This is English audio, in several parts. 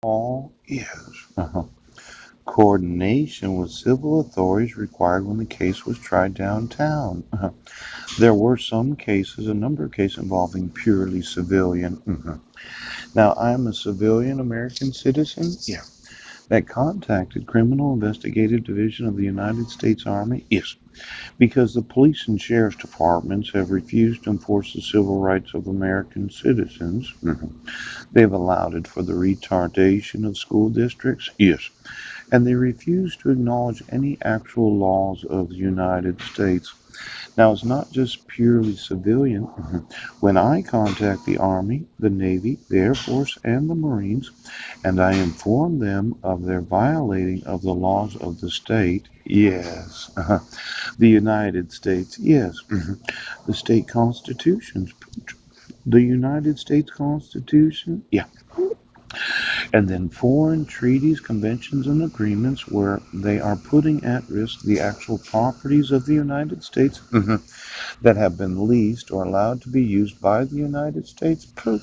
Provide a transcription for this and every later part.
All is coordination with civil authorities required when the case was tried downtown. There were some cases, a number of cases involving purely civilian. Now, I'm a civilian American citizen. Yeah. That contacted Criminal Investigative Division of the United States Army. Yes. Because the police and sheriff's departments have refused to enforce the civil rights of American citizens. They've allowed it for the retardation of school districts. Yes. And they refuse to acknowledge any actual laws of the United States. Now, it's not just purely civilian. When I contact the Army, the Navy, the Air Force, and the Marines, and I inform them of their violating of the laws of the state, yes, the United States, yes, the state constitutions, the United States Constitution, yeah, and then foreign treaties, conventions, and agreements where they are putting at risk the actual properties of the United States that have been leased or allowed to be used by the United States. Poop.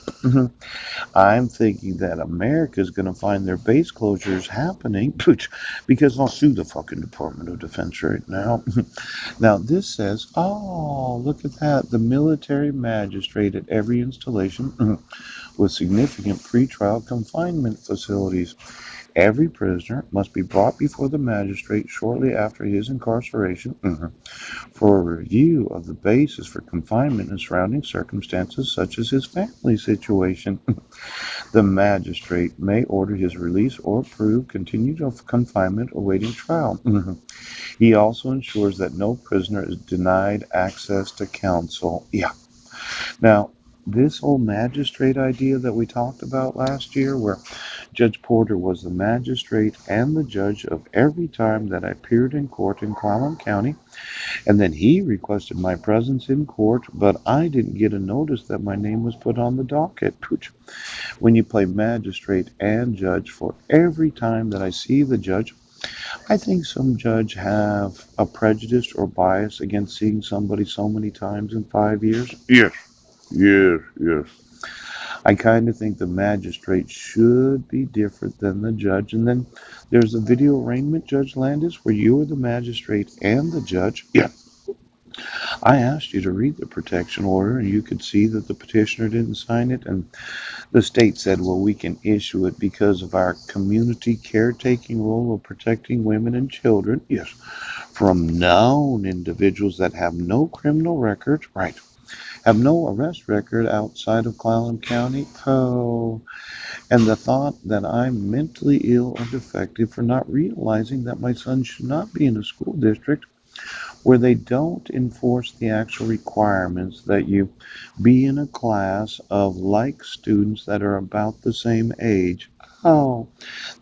I'm thinking that America is going to find their base closures happening because I'll sue the fucking Department of Defense right now. Now, this says, oh, look at that. The military magistrate at every installation with significant pretrial confinement facilities. Every prisoner must be brought before the magistrate shortly after his incarceration for a review of the basis for confinement and surrounding circumstances such as his family situation. The magistrate may order his release or approve continued confinement awaiting trial. He also ensures that no prisoner is denied access to counsel. Yeah. Now, this whole magistrate idea that we talked about last year, where Judge Porter was the magistrate and the judge of every time that I appeared in court in Clallam County, and then he requested my presence in court, but I didn't get a notice that my name was put on the docket. When you play magistrate and judge for every time that I see the judge, I think some judge have a prejudice or bias against seeing somebody so many times in 5 years. Yes, yes, yes. I kind of think the magistrate should be different than the judge. And then there's a video arraignment, Judge Landis, where you are the magistrate and the judge. Yeah. I asked you to read the protection order, and you could see that the petitioner didn't sign it. And the state said, well, we can issue it because of our community caretaking role of protecting women and children. Yes. From known individuals that have no criminal record, right? Have no arrest record outside of Clallam County. Oh, and the thought that I'm mentally ill or defective for not realizing that my son should not be in a school district where they don't enforce the actual requirements that you be in a class of like students that are about the same age. Oh,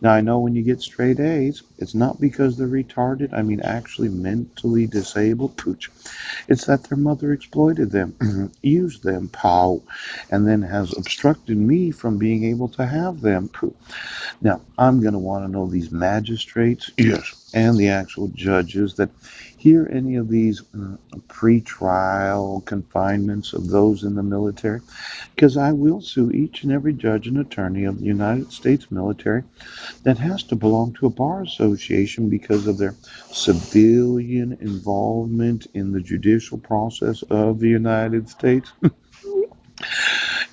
now I know when you get straight A's, it's not because they're retarded. I mean, actually mentally disabled. Pooch. It's that their mother exploited them, used them, pow, and then has obstructed me from being able to have them. Pooh. Now, I'm going to want to know these magistrates, yes, and the actual judges that hear any of these pre-trial confinements of those in the military, because I will sue each and every judge and attorney of the United States military that has to belong to a bar association because of their civilian involvement in the judicial process of the United States.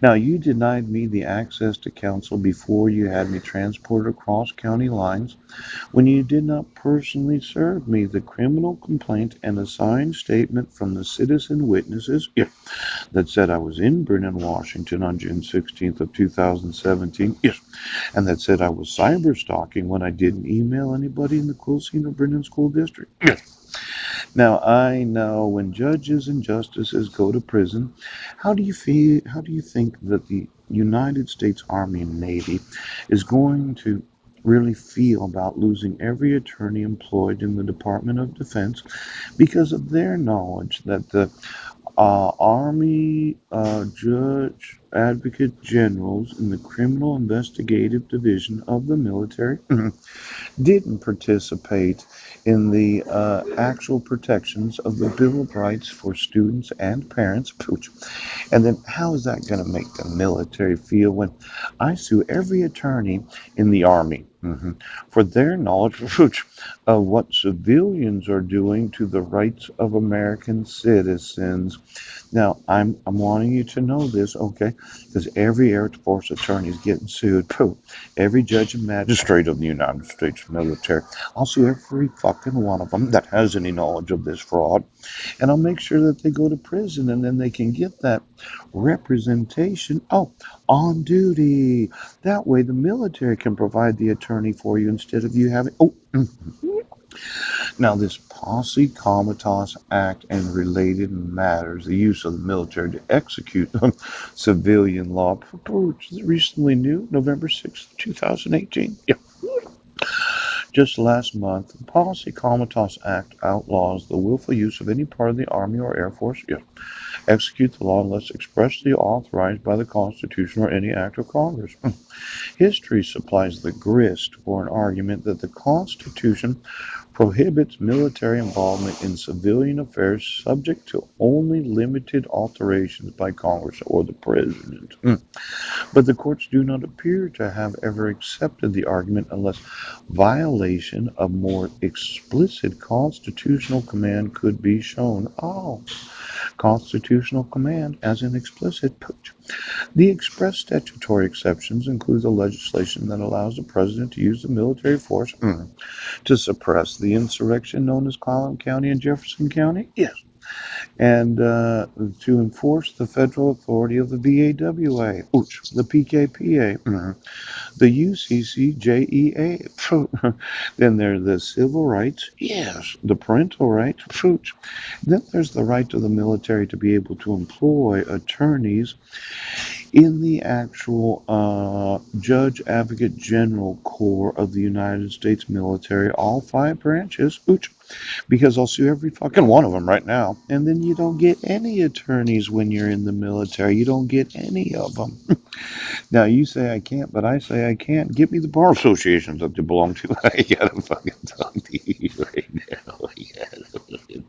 Now, you denied me the access to counsel before you had me transported across county lines when you did not personally serve me the criminal complaint and a signed statement from the citizen witnesses, yeah, that said I was in Brennan, Washington on June 16th of 2017, yes, and that said I was cyber stalking when I didn't email anybody in the Quilcene Brennan School District. Yes. Now, I know when judges and justices go to prison, how do you think that the United States Army and Navy is going to really feel about losing every attorney employed in the Department of Defense because of their knowledge that the Army judge advocate generals in the Criminal Investigative Division of the military didn't participate in the actual protections of the Bill of Rights for students and parents. And then how is that going to make the military feel when I sue every attorney in the Army for their knowledge of what civilians are doing to the rights of American citizens? Now, I'm wanting you to know this, okay? Because every Air Force attorney is getting sued. Every judge and magistrate of the United States military. I'll sue every fucking one of them that has any knowledge of this fraud, and I'll make sure that they go to prison, and then they can get that representation. Oh, on duty. That way, the military can provide the attorney for you instead of you having. Oh, now, this Posse Comitatus Act and related matters, the use of the military to execute civilian law, recently new, November 6th, 2018. Yeah. Just last month, the Posse Comitatus Act outlaws the willful use of any part of the Army or Air Force, yeah, execute the law unless expressly authorized by the Constitution or any act of Congress. History supplies the grist for an argument that the Constitution prohibits military involvement in civilian affairs subject to only limited alterations by Congress or the President. But the courts do not appear to have ever accepted the argument unless violation of more explicit constitutional command could be shown. Oh, constitutional command as an explicit. The express statutory exceptions include the legislation that allows the president to use the military force to suppress the insurrection known as Collin County and Jefferson County. Yes. And to enforce the federal authority of the VAWA, the PKPA, the UCCJEA. Then there's the civil rights, yes, the parental rights. Then there's the right of the military to be able to employ attorneys in the actual Judge Advocate General Corps of the United States military, all five branches, because I'll sue every fucking one of them right now. And then you don't get any attorneys when you're in the military. You don't get any of them. Now you say I can't, but I say I can't. Get me the bar associations that they belong to. I gotta fucking talk to you right now.